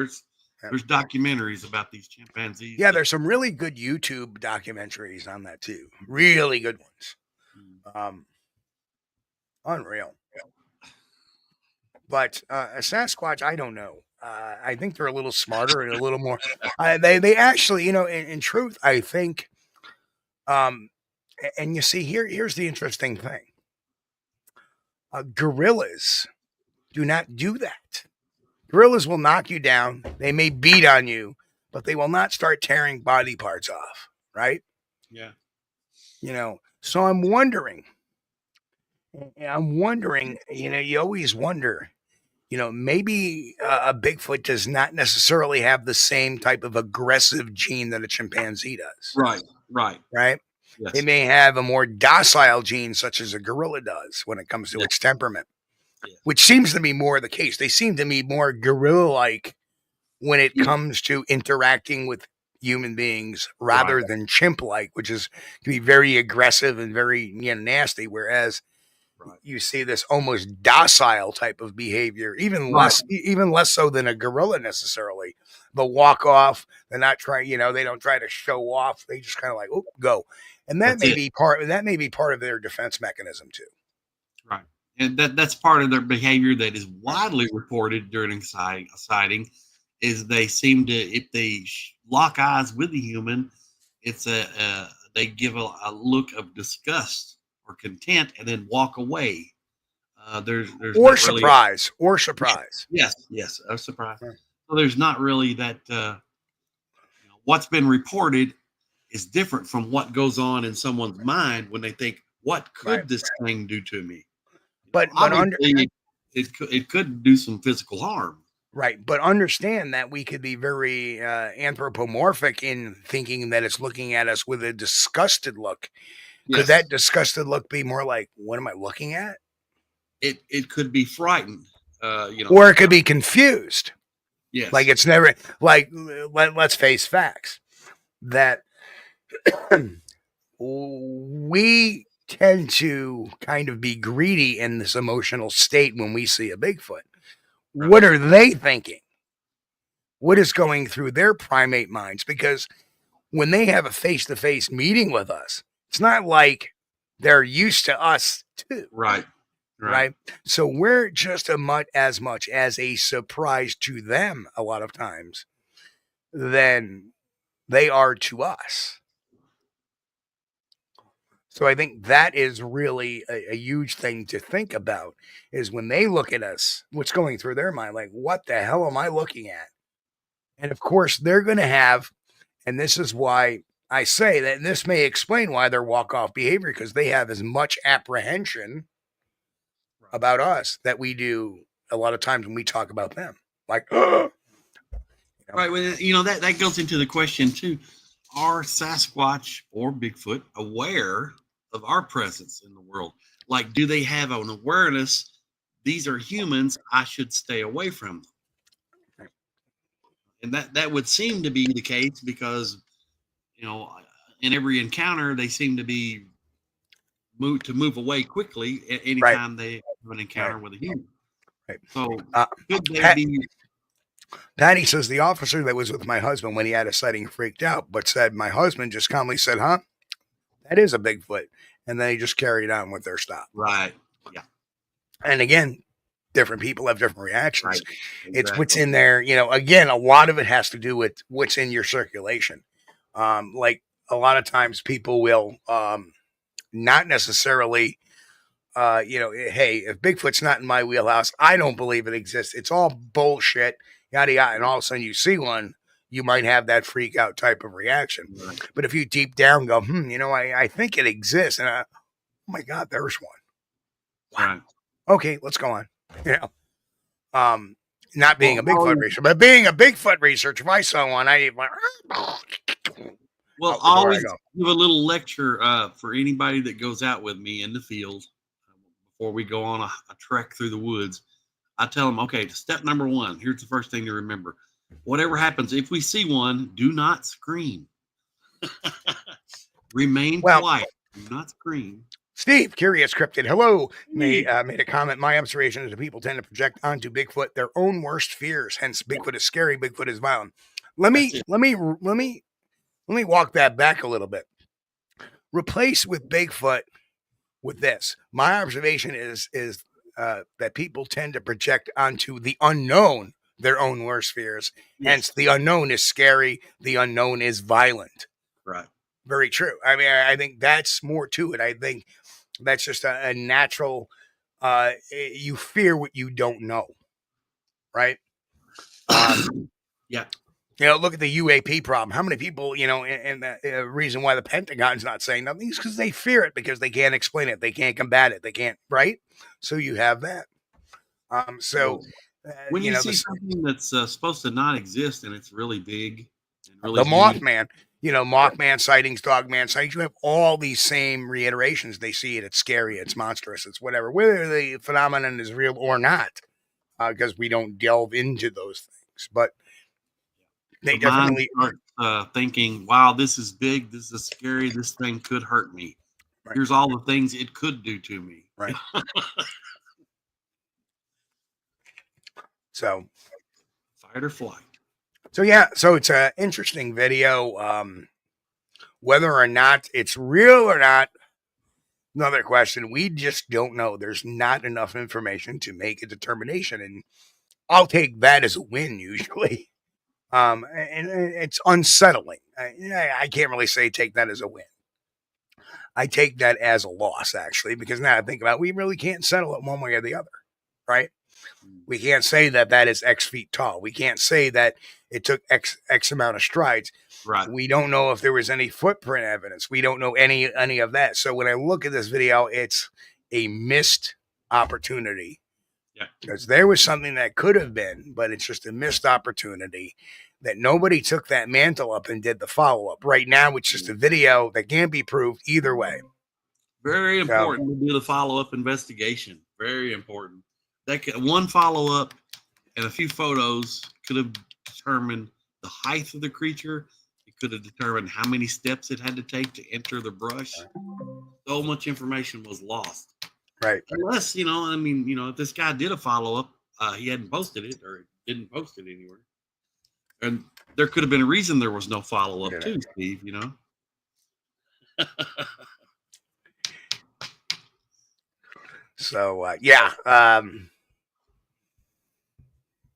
documentaries about these chimpanzees. Yeah, there's some really good YouTube documentaries on that too. Really good ones. Unreal. But a Sasquatch, I don't know. I think they're a little smarter and a little more. They actually, in truth, I think. And you see, here's the interesting thing. Gorillas do not do that. Gorillas will knock you down. They may beat on you, but they will not start tearing body parts off, right? Yeah. So I'm wondering, you always wonder, maybe a Bigfoot does not necessarily have the same type of aggressive gene that a chimpanzee does, Right. Right. right? It Yes. may have a more docile gene, such as a gorilla does when it comes to Yes. its temperament, Yes. which seems to be more the case. They seem to be more gorilla-like when it Yeah. comes to interacting with human beings rather Right. than chimp-like, which is can be very aggressive and very nasty. Whereas Right. you see this almost docile type of behavior, even Right. less so than a gorilla necessarily. They'll walk off. They're not trying, they don't try to show off. They just kind of like, oh, go. And that That's may it. be part of their defense mechanism too. Right. And that's part of their behavior that is widely reported during a sighting is they seem to, if they lock eyes with the human, it's they give a look of disgust or content and then walk away. There's Or not really surprise. yes, a surprise. Yeah. So there's not really that what's been reported is different from what goes on in someone's mind when they think, what could this thing do to me? But Obviously, it could do some physical harm. Right, but understand that we could be very anthropomorphic in thinking that it's looking at us with a disgusted look. Could that disgusted look be more like, what am I looking at? It could be frightened, or it could be confused. Yes, like it's never like. Let's face facts that we tend to kind of be greedy in this emotional state when we see a Bigfoot. Right. What are they thinking? What is going through their primate minds? Because when they have a face-to-face meeting with us, it's not like they're used to us too. Right. So we're just as much as a surprise to them a lot of times than they are to us. So I think that is really a huge thing to think about is when they look at us, what's going through their mind, like, what the hell am I looking at? And of course, they're going to have, and this is why I say that this may explain why their walk-off behavior, because they have as much apprehension about us that we do a lot of times when we talk about them. Like, right. Well, that goes into the question too. Are Sasquatch or Bigfoot aware of our presence in the world? Like, do they have an awareness? These are humans. I should stay away from them. And that would seem to be the case because, in every encounter, they seem to be move away quickly anytime they have an encounter with a human. Right. So could they be? Patty says the officer that was with my husband when he had a sighting freaked out, but said my husband just calmly said, "Huh, that is a Bigfoot," and then he just carried on with their stop. Right. Yeah. And again, different people have different reactions. Right. Exactly. It's what's in there. Again, a lot of it has to do with what's in your circulation. Like a lot of times people will not necessarily, hey, if Bigfoot's not in my wheelhouse, I don't believe it exists. It's all bullshit, yada, yada. And all of a sudden you see one, you might have that freak out type of reaction. Right. But if you deep down go, I think it exists. And oh my God, there's one. Wow. Right. Okay, let's go on. Not being a Bigfoot researcher, but being a Bigfoot researcher, if I saw one, I'd like, well, I always give a little lecture for anybody that goes out with me in the field before we go on a trek through the woods. I tell them, okay, step number 1, here's the first thing to remember. Whatever happens, if we see one, do not scream. Remain quiet. Do not scream. Steve, Curious Cryptid, hello, made a comment. My observation is that people tend to project onto Bigfoot their own worst fears. Hence, Bigfoot is scary. Bigfoot is violent. Let me walk that back a little bit. Replace with Bigfoot with this. My observation is that people tend to project onto the unknown their own worst fears. Yes. Hence, the unknown is scary. The unknown is violent. Right. Very true. I mean, I think that's more to it. I think that's just a natural, you fear what you don't know. Right. Yeah. Look at the UAP problem. How many people, and the reason why the Pentagon's not saying nothing is because they fear it, because they can't explain it. They can't combat it. They can't, right? So you have that. When you see something that's supposed to not exist and it's really big and really the Mothman, Mothman sightings, Dogman sightings, you have all these same reiterations. They see it. It's scary. It's monstrous. It's whatever, whether the phenomenon is real or not, because we don't delve into those things. But they definitely start thinking, wow, this is big. This is scary. This thing could hurt me. Right. Here's all the things it could do to me. Right. So, fight or flight. So, yeah. So it's an interesting video. Whether or not it's real or not, another question. We just don't know. There's not enough information to make a determination. And I'll take that as a win usually. And it's unsettling. I can't really say take that as a win. I take that as a loss, actually, because now I think about it, we really can't settle it one way or the other, right? We can't say that that is X feet tall. We can't say that it took X amount of strides. Right. We don't know if there was any footprint evidence. We don't know any of that. So when I look at this video, it's a missed opportunity. Yeah. Because there was something that could have been, but it's just a missed opportunity that nobody took that mantle up and did the follow-up. Right now, it's just a video that can't be proved either way. Very important to do the follow-up investigation. Very important. That one follow-up and a few photos could have determined the height of the creature. It could have determined how many steps it had to take to enter the brush. So much information was lost. Right. Unless, if this guy did a follow-up, he hadn't posted it or didn't post it anywhere. And there could have been a reason there was no follow-up too, Steve, So,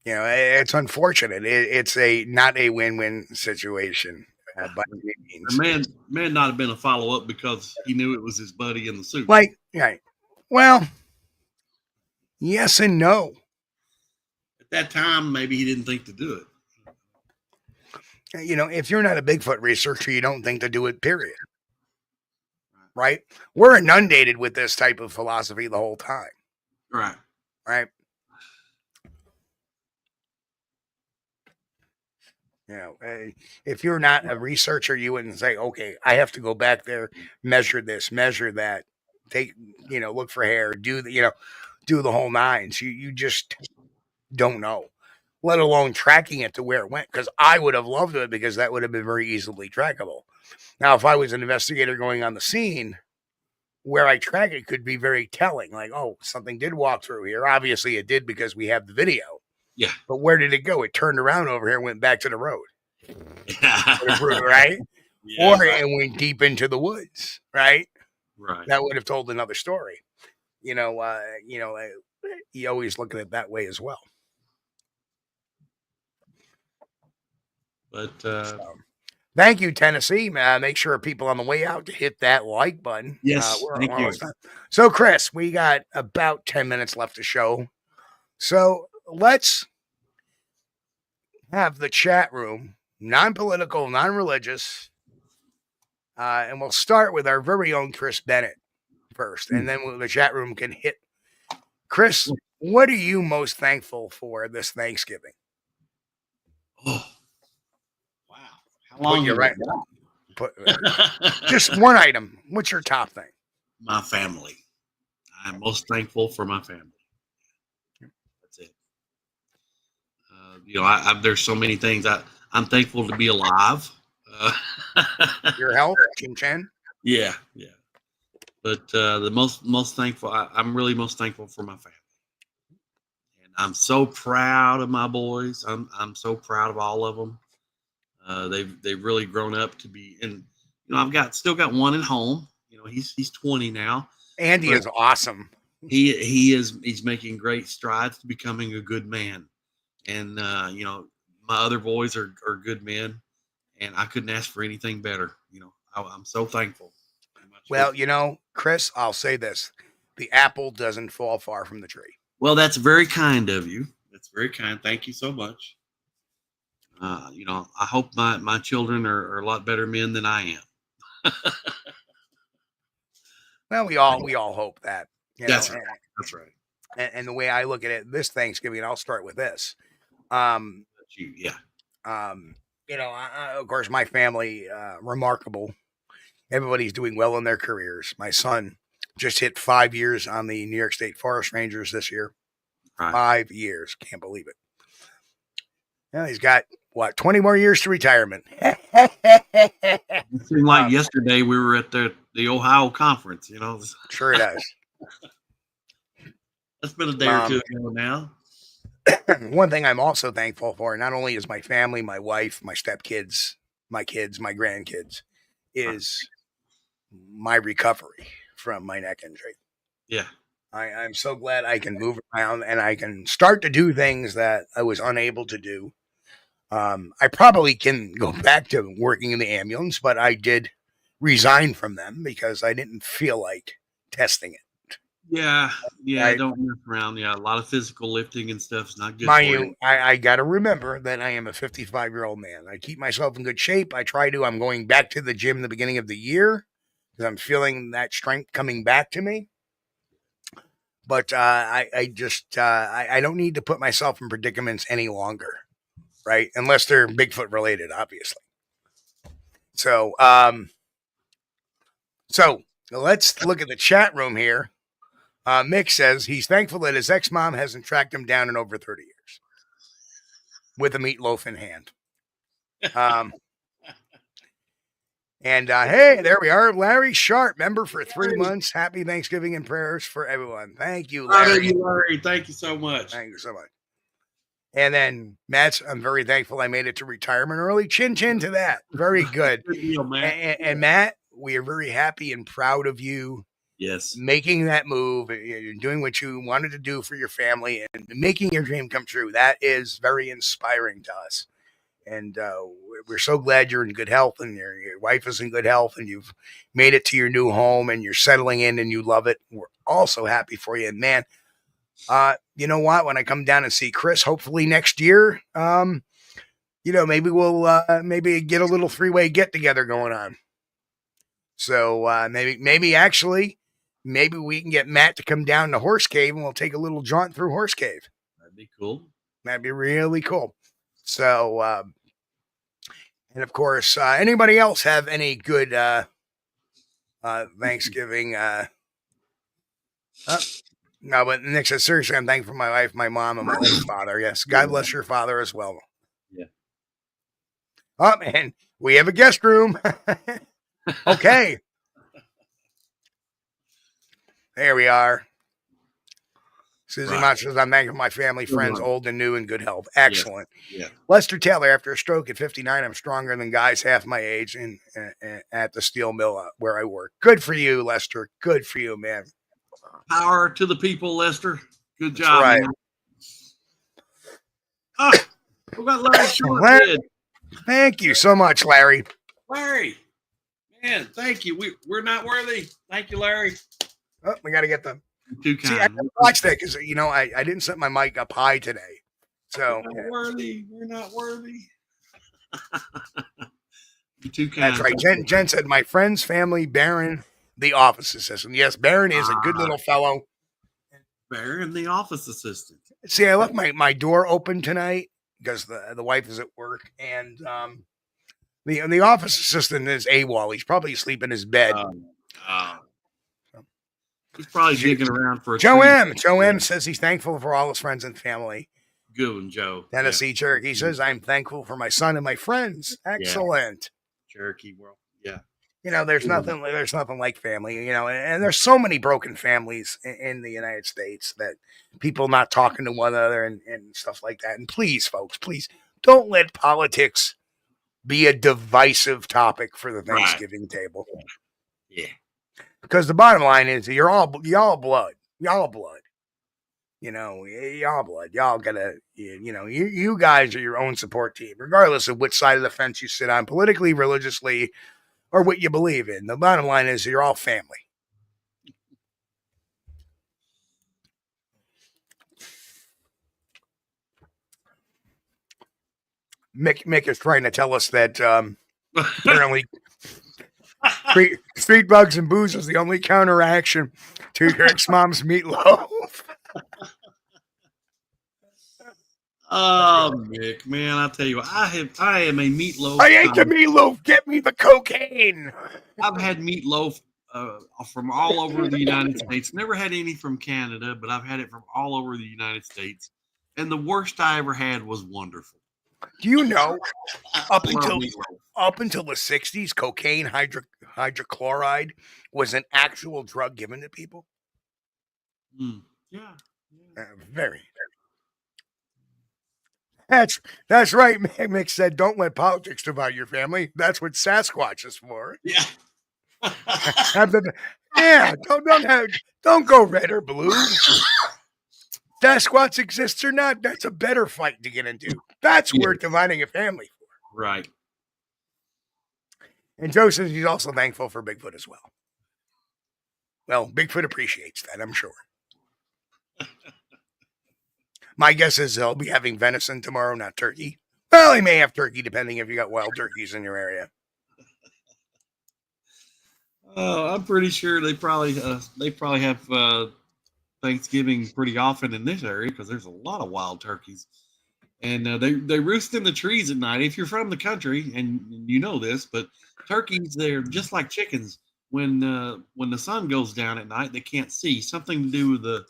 it's unfortunate. It's not a win-win situation. By any means. The man not have been a follow-up because he knew it was his buddy in the suit. Right. Well, yes and no. At that time, maybe he didn't think to do it. If you're not a Bigfoot researcher, you don't think to do it, period. Right? We're inundated with this type of philosophy the whole time. Right. Right? If you're not a researcher, you wouldn't say, okay, I have to go back there, measure this, measure that, take, look for hair, do the whole nines. You just don't know, let alone tracking it to where it went. Because I would have loved it, because that would have been very easily trackable. Now, if I was an investigator going on the scene, where I track it could be very telling. Like, oh, something did walk through here. Obviously it did, because we have the video. Yeah. But where did it go? It turned around over here and went back to the road. Right? Yeah, or it went deep into the woods, right? Right. That would have told another story. You always look at it that way as well. But thank you, Tennessee. Make sure people on the way out to hit that like button. Yes, thank you. So, Chris, we got about 10 minutes left to show. So let's have the chat room, non-political, non-religious, and we'll start with our very own Chris Bennett first, and then the chat room can hit. Chris, what are you most thankful for this Thanksgiving? Oh, wow. How long you're right. Just one item. What's your top thing? My family. I'm most thankful for my family. That's it. There's so many things. I'm thankful to be alive. Your health, King Chen? Yeah. But the most thankful, I'm really most thankful for my family. And I'm so proud of my boys. I'm so proud of all of them. They've really grown up to be, and I've still got one at home. He's 20 now. Andy is awesome. He's making great strides to becoming a good man. And my other boys are good men, and I couldn't ask for anything better. I'm so thankful. Well, Chris, I'll say this: the apple doesn't fall far from the tree. Well, that's very kind of you. That's very kind. Thank you so much. I hope my children are a lot better men than I am. Well, we all hope that. That's right. That's right. And the way I look at it, this Thanksgiving, I'll start with this. Yeah. Of course, my family, remarkable. Everybody's doing well in their careers. My son just hit 5 years on the New York State Forest Rangers this year. Right. 5 years. Can't believe it. Yeah, he's got, 20 more years to retirement. It seemed like yesterday we were at the Ohio conference, Sure it does. That's been a day or two ago now. One thing I'm also thankful for, not only is my family, my wife, my stepkids, my kids, my grandkids, is my recovery from my neck injury. Yeah. I'm so glad I can move around and I can start to do things that I was unable to do. I probably can go back to working in the ambulance, but I did resign from them because I didn't feel like testing it. Yeah, don't mess around. Yeah, a lot of physical lifting and stuff is not good Mind for you, I got to remember that I am a 55-year-old man. I keep myself in good shape. I try to. I'm going back to the gym the beginning of the year because I'm feeling that strength coming back to me. But I don't need to put myself in predicaments any longer, right? Unless they're Bigfoot related, obviously. So let's look at the chat room here. Mick says he's thankful that his ex-mom hasn't tracked him down in over 30 years with a meatloaf in hand. Hey, there we are. Larry Sharp, member for 3 months. Happy Thanksgiving and prayers for everyone. Thank you, Larry. Larry. Thank you so much. Thank you so much. And then, Matt, I'm very thankful I made it to retirement early. Chin chin to that. Very good. Good deal, Matt. And Matt, we are very happy and proud of you. Yes. Making that move, you're doing what you wanted to do for your family and making your dream come true. That is very inspiring to us. And we're so glad you're in good health and your wife is in good health and you've made it to your new home and you're settling in and you love it. We're also happy for you. And man, you know what? When I come down and see Chris, hopefully next year, maybe we'll maybe get a little 3-way get together going on. So maybe we can get Matt to come down to Horse Cave and we'll take a little jaunt through Horse Cave. That'd be cool. That'd be really cool. So, and of course, anybody else have any good Thanksgiving? No, but Nick says, seriously, I'm thankful for my wife, my mom, and my late father. Yes, God bless your father as well. Yeah. Oh, man, we have a guest room. Okay. There we are. Susie Mott says, I'm thankful for my family, friends, old and new, in good health. Excellent. Yeah. Lester Taylor, after a stroke at 59, I'm stronger than guys half my age at the steel mill where I work. Good for you, Lester. Good for you, man. Power to the people, Lester. Good job. Right. Man. Oh, we got Larry Short. Thank you so much, Larry. Larry, man, thank you. We're not worthy. Thank you, Larry. Oh, we got to get them. Too kind. See, I watched that because, I didn't set my mic up high today. So we're not worthy. We're not worthy. You're too kind. That's right. Jen said, my friend's family, Baron, the office assistant. Yes, Baron is a good little fellow. Baron, the office assistant. See, I left my door open tonight because the wife is at work. And the office assistant is AWOL. He's probably asleep in his bed. He's probably digging around for a Joe treat. M. Joe M. says he's thankful for all his friends and family. Good one, Joe. Tennessee Cherokee says, I'm thankful for my son and my friends. Excellent. Cherokee world. Yeah. There's nothing like family, and there's so many broken families in the United States that people not talking to one another and stuff like that. And please, folks, please don't let politics be a divisive topic for the Thanksgiving table. Yeah. Because the bottom line is y'all blood. Y'all blood. Y'all blood. Y'all gotta, you guys are your own support team, regardless of which side of the fence you sit on, politically, religiously, or what you believe in. The bottom line is you're all family. Mick is trying to tell us that apparently street bugs and booze is the only counteraction to your ex-mom's meatloaf. Oh, Mick, man, I'll tell you what, I am a meatloaf. I ate the meatloaf. Get me the cocaine. I've had meatloaf from all over the United States. Never had any from Canada, but I've had it from all over the United States. And the worst I ever had was wonderful. Do you know, up until meatloaf. the 60s, cocaine hydrochloride was an actual drug given to people? Yeah. Very. That's right. Mick said, don't let politics divide your family. That's what Sasquatch is for. Yeah. Don't go red or blue. Sasquatch exists or not, that's a better fight to get into. That's worth dividing a family for. Right. And Joe says he's also thankful for Bigfoot as well. Well, Bigfoot appreciates that, I'm sure. My guess is he'll be having venison tomorrow, not turkey. Well, he may have turkey, depending if you got wild turkeys in your area. I'm pretty sure they probably have Thanksgiving pretty often in this area because there's a lot of wild turkeys, and they roost in the trees at night. If you're from the country, and you know this, but turkeys, they're just like chickens. When the sun goes down at night, they can't see. Something to do with the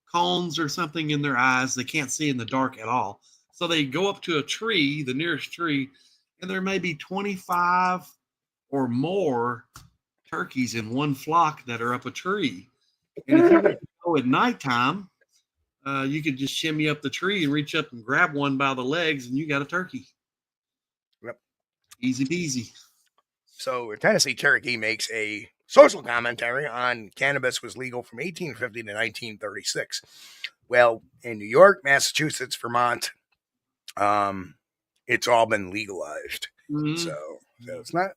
cones or something in their eyes. They can't see in the dark at all. So they go up to a tree, the nearest tree, and there may be 25 or more turkeys in one flock that are up a tree. And if you go at nighttime, you could just shimmy up the tree and reach up and grab one by the legs, and you got a turkey. Yep. Easy peasy. So Tennessee Turkey makes a social commentary on cannabis was legal from 1850 to 1936. Well, in New York, Massachusetts, Vermont, it's all been legalized. Mm-hmm. So it's not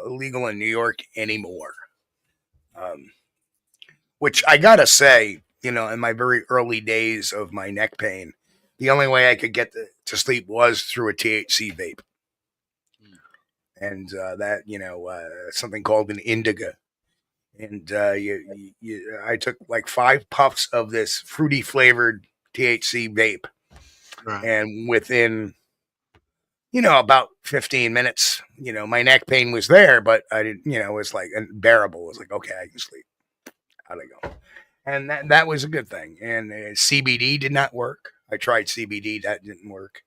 illegal in New York anymore. Which I gotta say, in my very early days of my neck pain, the only way I could get to sleep was through a THC vape. And something called an indica. And I took like 5 puffs of this fruity flavored THC vape. Right. And within, about 15 minutes, my neck pain was there, but I didn't, it was like unbearable. It was like, okay, I can sleep. How'd I go? And that was a good thing. And CBD did not work. I tried CBD. That didn't work.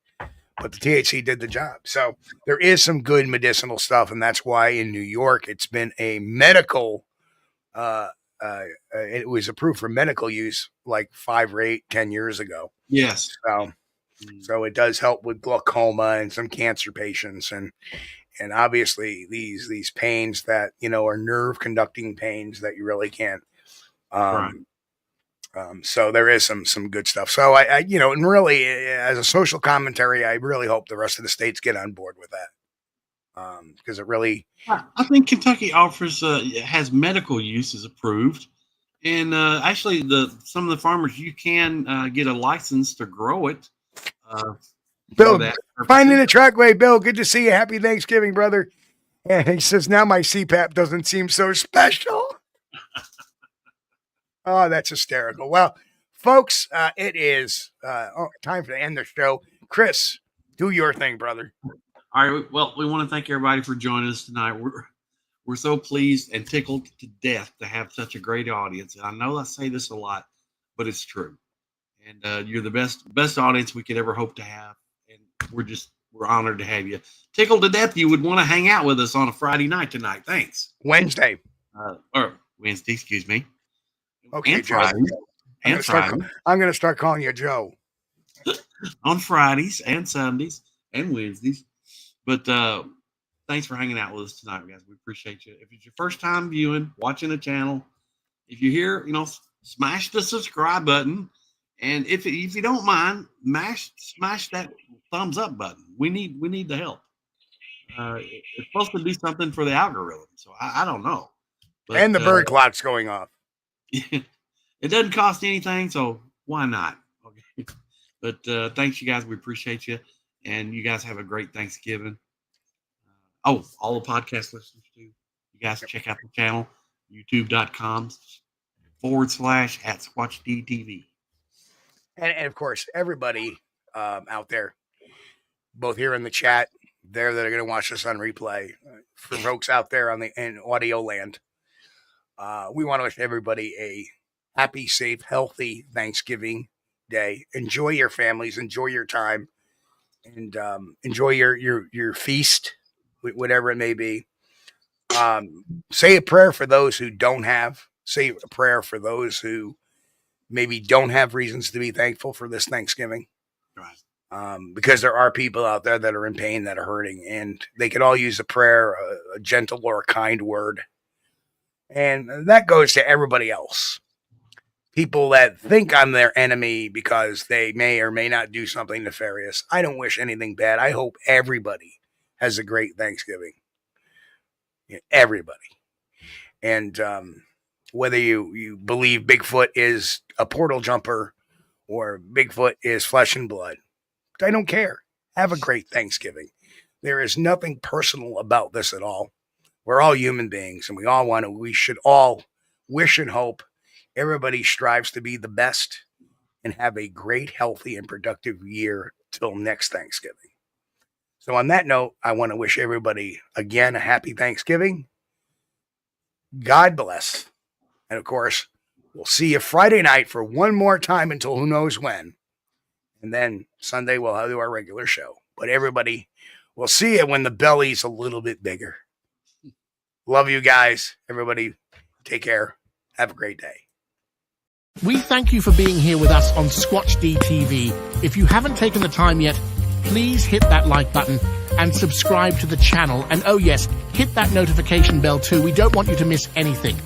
But the THC did the job. So there is some good medicinal stuff. And that's why in New York, it's been a medical, it was approved for medical use like 5 or 8, 10 years ago. Yes. So it does help with glaucoma and some cancer patients. And obviously these pains that, are nerve conducting pains that you really can't. Right. So there is some good stuff. So I and really as a social commentary, I really hope the rest of the states get on board with that. Because it really, I think Kentucky offers has medical use is approved, and actually some of the farmers you can get a license to grow it. Bill, finding the trackway. Bill, good to see you. Happy Thanksgiving, brother. And he says now my CPAP doesn't seem so special. Oh, that's hysterical. Well, folks, it is time to end the show. Chris, do your thing, brother. All right. Well, we want to thank everybody for joining us tonight. We're so pleased and tickled to death to have such a great audience. And I know I say this a lot, but it's true. And you're the best audience we could ever hope to have. And we're honored to have you. Tickled to death you would want to hang out with us on a Friday night tonight. Thanks. Wednesday. Or Wednesday, excuse me. Okay, and Joe. Friday. I'm going to start calling you Joe. On Fridays and Sundays and Wednesdays. But thanks for hanging out with us tonight, guys. We appreciate you. If it's your first time watching the channel, if you're here, smash the subscribe button. And if you don't mind, smash that thumbs up button. We need the help. It's supposed to do something for the algorithm. So I don't know. But, and the bird clock's going off. It doesn't cost anything, so why not? Okay. But thanks, you guys. We appreciate you. And you guys have a great Thanksgiving. All the podcast listeners too. You guys check out the channel, youtube.com/@squatchdtv. And of course, everybody out there, both here in the chat, there that are going to watch this on replay, for folks out there in audio land, we want to wish everybody a happy, safe, healthy Thanksgiving Day. Enjoy your families, enjoy your time, and enjoy your feast, whatever it may be. Say a prayer for those who don't have. Say a prayer for those who maybe don't have reasons to be thankful for this Thanksgiving. Right. Because there are people out there that are in pain, that are hurting, and they could all use a prayer, a gentle or a kind word. And that goes to everybody else. People that think I'm their enemy because they may or may not do something nefarious. I don't wish anything bad. I hope everybody has a great Thanksgiving. Everybody. And whether you believe Bigfoot is a portal jumper or Bigfoot is flesh and blood, I don't care. Have a great Thanksgiving. There is nothing personal about this at all. We're all human beings, and we should all wish and hope everybody strives to be the best and have a great, healthy, and productive year till next Thanksgiving. So on that note, I want to wish everybody, again, a happy Thanksgiving. God bless. And of course, we'll see you Friday night for one more time until who knows when. And then Sunday we'll do our regular show. But everybody, we'll see you when the belly's a little bit bigger. Love you guys. Everybody, take care. Have a great day. We thank you for being here with us on Squatch-D TV. If you haven't taken the time yet, please hit that like button and subscribe to the channel. And oh yes, hit that notification bell too. We don't want you to miss anything.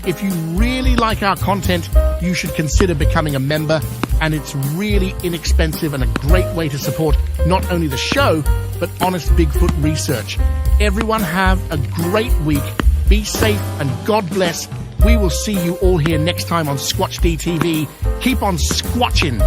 If you really like our content, you should consider becoming a member, and it's really inexpensive and a great way to support not only the show, but honest Bigfoot research. Everyone have a great week. Be safe and God bless. We will see you all here next time on Squatch-D TV. Keep on squatching.